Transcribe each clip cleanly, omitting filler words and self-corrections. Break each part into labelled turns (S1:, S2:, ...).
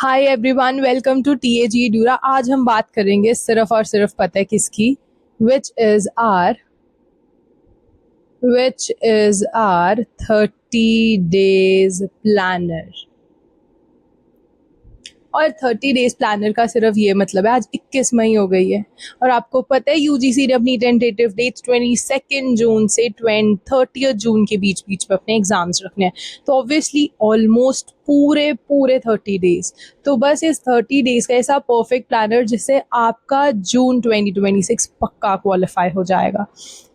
S1: Hi everyone, welcome to TAG ड्यूरा। आज हम बात करेंगे सिर्फ और सिर्फ पता है किसकी, which is are 30 days planner. और 30 डेज प्लानर का सिर्फ ये मतलब है, आज 21 मई हो गई है और आपको पता है यूजीसी ने अपनी टेंटेटिव डेट्स 22 जून से 30 जून के बीच बीच में अपने एग्जाम्स रखने हैं। तो ऑब्वियसली ऑलमोस्ट पूरे पूरे 30 डेज। तो बस इस 30 डेज का ऐसा परफेक्ट प्लानर जिससे आपका जून 2026 पक्का क्वालिफाई हो जाएगा।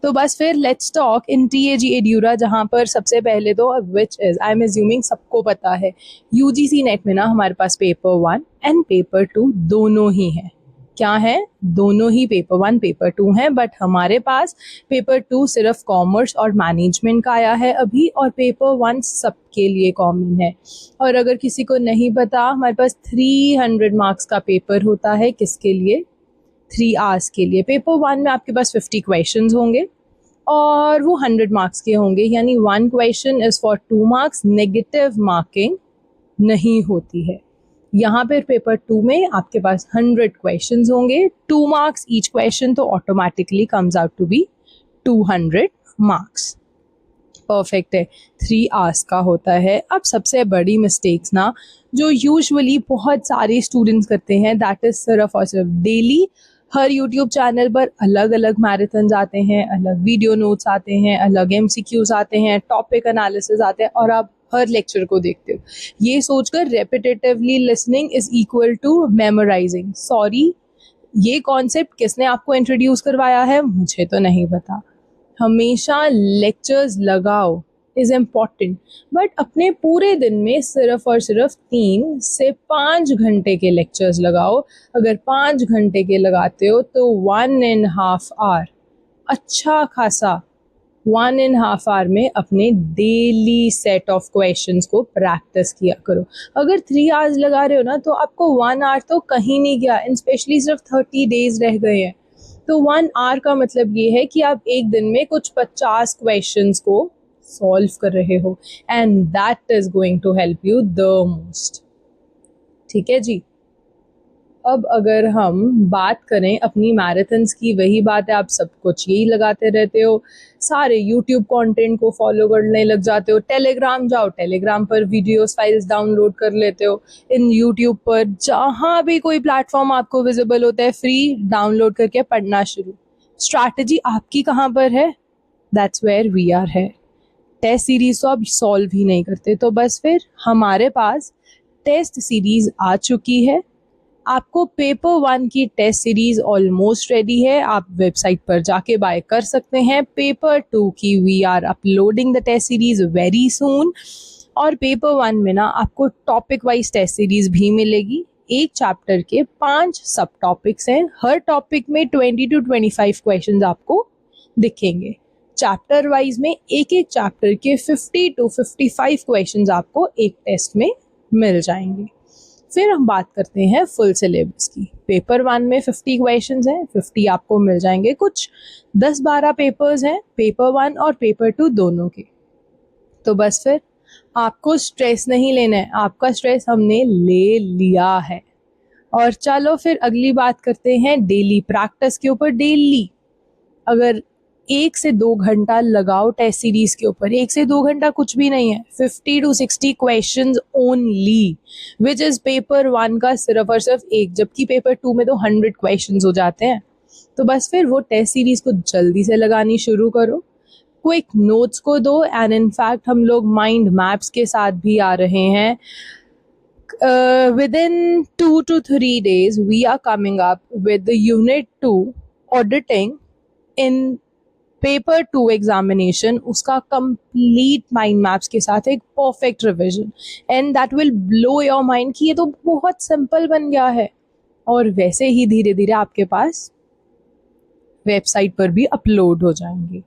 S1: तो बस फिर लेट्स टॉक इन टीएजी एड्यूरा, जहाँ पर सबसे पहले तो which is, I am assuming सबको पता है, यूजीसी नेट में ना हमारे पास पेपर 1 एंड पेपर 2 दोनों ही हैं। क्या है? दोनों ही पेपर 1 पेपर 2 हैं, बट हमारे पास पेपर 2 सिर्फ कॉमर्स और मैनेजमेंट का आया है अभी, और पेपर 1 सबके लिए कॉमन है। और अगर किसी को नहीं पता, हमारे पास 300 मार्क्स का पेपर होता है। किसके लिए? 3 आवर्स के लिए। पेपर 1 में आपके पास 50 क्वेश्चंस होंगे और वो 100 मार्क्स के होंगे, यानी 1 question is for 2 marks. Negative marking नहीं होती है। यहाँ पर पेपर 2 में आपके पास 100 क्वेश्चंस होंगे, 2 मार्क्स ईच क्वेश्चन, तो automatically comes out to be 200 marks. Perfect है। 3 आवर्स का होता है। अब सबसे बड़ी मिस्टेक्स ना जो यूजुअली बहुत सारे स्टूडेंट्स करते हैं, दैट इज सिर्फ और सिर्फ डेली हर यूट्यूब चैनल पर अलग अलग मैराथन्स आते हैं, अलग वीडियो नोट्स आते हैं, अलग एमसीक्यूज आते हैं, टॉपिक एनालिसिस आते हैं, और आप हर लेक्चर को देखते हो ये सोचकर repetitively listening is equal to memorising. Sorry, ये कॉन्सेप्ट किसने आपको इंट्रोड्यूस करवाया है? मुझे तो नहीं पता। हमेशा लेक्चर्स लगाओ इज इम्पॉर्टेंट, बट अपने पूरे दिन में सिर्फ और सिर्फ 3 से 5 घंटे के लेक्चर्स लगाओ। अगर 5 घंटे के लगाते हो तो 1.5 आवर, अच्छा खासा 1.5 आवर में अपने डेली सेट ऑफ क्वेश्चंस को प्रैक्टिस किया करो। अगर 3 आवर्स लगा रहे हो ना, तो आपको 1 आवर तो कहीं नहीं गया, स्पेशली सिर्फ 30 डेज रह गए हैं। तो 1 आवर का मतलब ये है कि आप एक दिन में कुछ 50 क्वेश्चंस को सॉल्व कर रहे हो, and that is going to help you the most. ठीक है जी। अब अगर हम बात करें अपनी मैराथन्स की, वही बात है, आप सब कुछ यही लगाते रहते हो, सारे यूट्यूब कंटेंट को फॉलो करने लग जाते हो, टेलीग्राम जाओ, टेलीग्राम पर वीडियोस फाइल्स डाउनलोड कर लेते हो, इन यूट्यूब पर जहाँ भी कोई प्लेटफॉर्म आपको विजिबल होता है फ्री, डाउनलोड करके पढ़ना शुरू। स्ट्रैटेजी आपकी कहाँ पर है? दैट्स वेयर वी आर है। टेस्ट सीरीज तो आप सॉल्व ही नहीं करते, तो बस फिर हमारे पास टेस्ट सीरीज आ चुकी है। आपको पेपर 1 की टेस्ट सीरीज ऑलमोस्ट रेडी है, आप वेबसाइट पर जाके बाय कर सकते हैं। पेपर 2 की we are uploading the test series very soon. और पेपर 1 में ना आपको टॉपिक वाइज टेस्ट सीरीज भी मिलेगी। एक चैप्टर के 5 सब टॉपिक्स हैं, हर टॉपिक में 20 to 25 क्वेश्चंस आपको दिखेंगे। चैप्टर वाइज में एक एक चैप्टर के 50 to 55 क्वेश्चंस आपको एक टेस्ट में मिल जाएंगे। फिर हम बात करते हैं फुल सिलेबस की। पेपर 1 में 50 क्वेश्चंस हैं, 50 आपको मिल जाएंगे। कुछ 10-12 पेपर्स हैं, पेपर 1 और पेपर 2 दोनों के। तो बस फिर आपको स्ट्रेस नहीं लेना है, आपका स्ट्रेस हमने ले लिया है। और चलो फिर अगली बात करते हैं डेली प्रैक्टिस के ऊपर। डेली अगर 1 से 2 घंटा लगाओ टेस्ट सीरीज के ऊपर, 1 से 2 घंटा कुछ भी नहीं है, 50 to 60 questions only, which is paper 1 का सिर्फ और सिर्फ 1, जबकि पेपर 2 में तो 100 क्वेश्चंस हो जाते हैं। तो बस फिर वो टेस्ट सीरीज को जल्दी से लगानी शुरू करो, क्विक नोट्स को दो, एंड इनफैक्ट हम लोग माइंड मैप्स के साथ भी आ रहे हैं। within 2 to 3 days we are coming up with the unit 2 auditing in paper 2 examination, उसका कंप्लीट माइंड मैप्स के साथ एक perfect revision, and that will blow your mind कि ये तो बहुत सिंपल बन गया है। और वैसे ही धीरे धीरे आपके पास वेबसाइट पर भी अपलोड हो जाएंगे।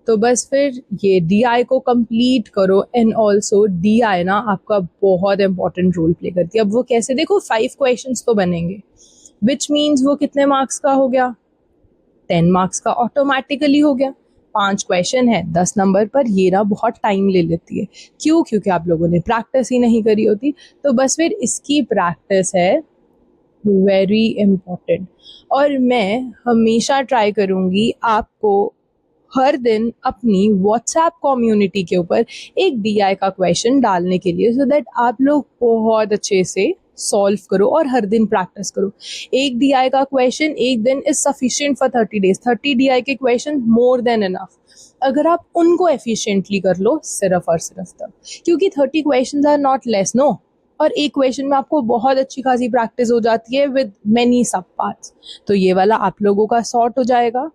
S1: तो बस फिर ये DI को कंप्लीट करो, एंड ऑल्सो DI ना आपका बहुत इंपॉर्टेंट रोल प्ले करती है। अब वो कैसे? देखो, 5 क्वेश्चंस तो बनेंगे, विच मीन्स वो कितने मार्क्स का हो गया? 10 मार्क्स का ऑटोमेटिकली हो गया। 5 क्वेश्चन है 10 नंबर पर, ये ना बहुत टाइम ले लेती है। क्यों? क्योंकि आप लोगों ने प्रैक्टिस ही नहीं करी होती। तो बस फिर इसकी प्रैक्टिस है वेरी इम्पोर्टेंट। और मैं हमेशा ट्राई करूँगी आपको हर दिन अपनी व्हाट्सएप कम्युनिटी के ऊपर एक डीआई का क्वेश्चन डालने के लिए, सो दैट आप लोग बहुत अच्छे से सॉल्व करो और हर दिन प्रैक्टिस करो। एक डीआई का क्वेश्चन एक दिन is sufficient for 30 days. 30 DI के क्वेश्चन मोर देन इनफ, अगर आप उनको एफिशिएंटली कर लो सिर्फ और सिर्फ तब, क्योंकि 30 questions are not less, no. और एक क्वेश्चन में आपको बहुत अच्छी खासी प्रैक्टिस हो जाती है विद मेनी सब पार्ट्स। तो ये वाला आप लोगों का सॉर्ट हो जाएगा।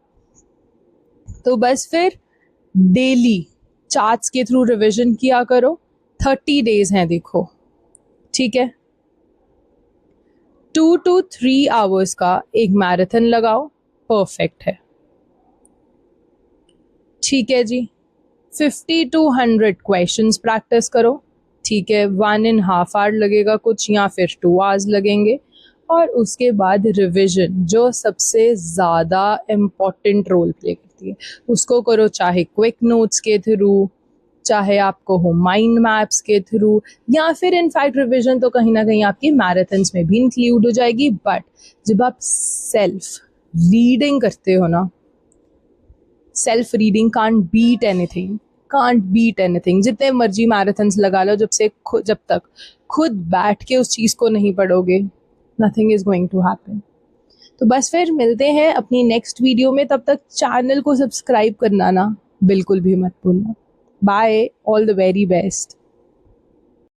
S1: तो बस फिर डेली चार्ट्स के थ्रू रिवीजन किया करो। 30 डेज हैं देखो, ठीक है। 2 to 3 आवर्स का एक मैराथन लगाओ, परफेक्ट है, ठीक है जी। 50 to 100 क्वेश्चंस प्रैक्टिस करो, ठीक है। 1.5 आवर लगेगा कुछ, या फिर 2 आवर्स लगेंगे। और उसके बाद रिवीजन, जो सबसे ज़्यादा इम्पॉर्टेंट रोल प्ले करती है, उसको करो, चाहे क्विक नोट्स के थ्रू, चाहे आपको हो माइंड मैप्स के थ्रू, या फिर इनफैक्ट रिवीजन तो कहीं ना कहीं आपकी मैराथन्स में भी इंक्लूड हो जाएगी। बट जब आप सेल्फ रीडिंग करते हो ना, self reading can't beat anything, can't beat anything. जितने मर्जी मैराथन्स लगा लो, जब तक खुद बैठ के उस चीज़ को नहीं पढ़ोगे, nothing is going to happen. तो बस फिर मिलते हैं अपनी नेक्स्ट वीडियो में। तब तक चैनल को सब्सक्राइब करना ना बिल्कुल भी मत भूलना। Bye, all the very best.